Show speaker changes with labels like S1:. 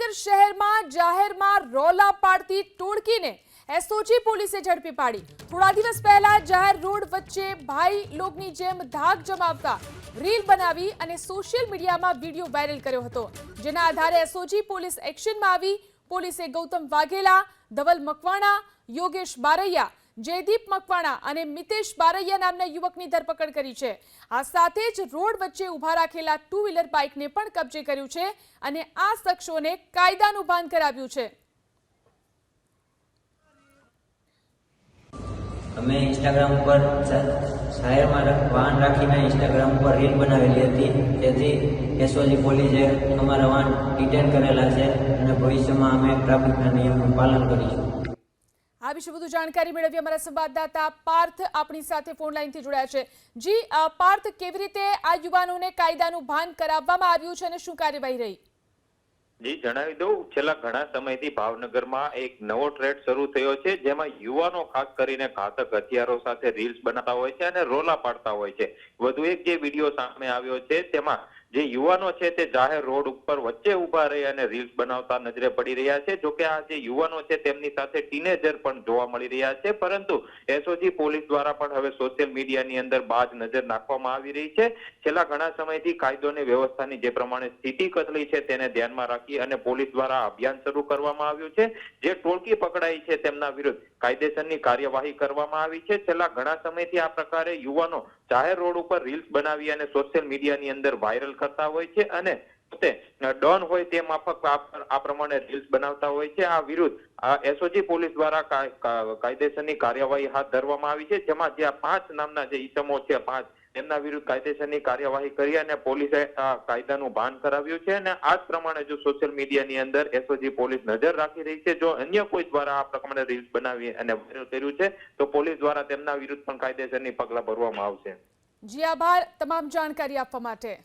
S1: ભાવનગર શહેરમાં જાહેરમાં રોલા પાડતી ટોળકીને એસઓજી પોલીસે ઝડપી પાડી। થોડા દિવસ પહેલા જાહેર રોડ વચ્ચે ભાઈ લોકની જેમ ધાક જમાવતા રીલ બનાવી અને સોશિયલ મીડિયામાં વિડીયો વાયરલ કર્યો હતો, જેના આધારે એસઓજી પોલીસ એક્શનમાં આવી। પોલીસે ગૌતમ વાઘેલા, ધવલ મકવાણા, યોગેશ બારૈયા, જયદીપ મકવાણા અને મિતેશ બારૈયા નામના યુવકની ધરપકડ કરી છે। આ સાથે જ રોડ વચ્ચે ઊભા રાખેલા ટુ વ્હીલર બાઇકને પણ કબજે કર્યું છે અને આ શખ્સોને કાયદાનું ભાન કરાવ્યું છે।
S2: અમે ઇન્સ્ટાગ્રામ પર શહેરમાં વાહન રાખીને ઇન્સ્ટાગ્રામ પર રીલ બનાવેલી હતી, જેથી એસઓજી પોલીસે અમારા વાહન ડિટેન કરેલા છે અને ભવિષ્યમાં અમે ટ્રાફિકના નિયમનું પાલન કરીશું।
S1: આ વિશે વધુ જાણકારી મેળવી અમારા સંવાદદાતા પાર્થ આપણી સાથે ફોન લાઈનથી જોડાયા છે। જી પાર્થ, કેવી રીતે આ યુવાનોને કાયદાનું ભાન કરાવવામાં આવ્યું છે અને શું કાર્યવાહી રહી?
S3: જી જણાવી દઉં, છેલ્લા ઘણા સમયથી ભાવનગરમાં એક નવો ટ્રેન્ડ શરૂ થયો છે, જેમાં યુવાનો ખાસ કરીને ઘાતક હથિયારો સાથે રીલ્સ બનાવતા હોય છે અને રોલા પાડતા હોય છે। વધુ એક જે વિડીયો સામે આવ્યો છે, તેમાં જે યુવાનો છે તે જાહેર રોડ ઉપર વચ્ચે ઉભા રહી અને રીલ્સ બનાવતા નજરે પડી રહ્યા છે। જોકે આ જે યુવાનો છે તેમની સાથે ટીનેજર પણ જોવા મળી રહ્યા છે, પરંતુ એસઓજી પોલીસ દ્વારા પણ હવે સોશિયલ મીડિયાની અંદર બાજ નજર નાખવામાં આવી રહી છે। છેલ્લા ઘણા સમયથી કાયદો અને વ્યવસ્થાની જે પ્રમાણે સ્થિતિ કથળી છે તેને ધ્યાનમાં રાખી અને પોલીસ દ્વારા અભિયાન શરૂ કરવામાં આવ્યું છે। જે ટોળકી પકડાઈ છે તેમના વિરુદ્ધ કાયદેસરની કાર્યવાહી કરવામાં આવી છે। છેલ્લા ઘણા સમયથી આ પ્રકારે યુવાનો જાહેર રોડ ઉપર રીલ્સ બનાવી અને સોશિયલ મીડિયાની અંદર વાયરલ કરતા હોય છે અને પોતે ડોન હોય તે માફક આ પ્રમાણે રીલ્સ બનાવતા હોય છે। આ વિરુદ્ધ એસઓજી પોલીસ દ્વારા કાયદેસરની કાર્યવાહી હાથ ધરવામાં આવી છે, જેમાં જે 5 નામના જે ઈસમો છે, 5 તેમના વિરુદ્ધ કાયદેસરની કાર્યવાહી કરી અને પોલીસે કાયદાનું ભાન કરાવ્યું છે અને આ જ પ્રમાણે જો સોશિયલ મીડિયાની અંદર એસઓજી પોલીસ નજર રાખી રહી છે। જો અન્ય કોઈ દ્વારા આ પ્રમાણે રીલ્સ બનાવી અને વાયરલ કર્યું છે તો પોલીસ દ્વારા તેમના વિરુદ્ધ પણ કાયદેસરની પગલાં ભરવામાં આવશે।
S1: જી આભાર તમામ જાણકારી આપવા માટે।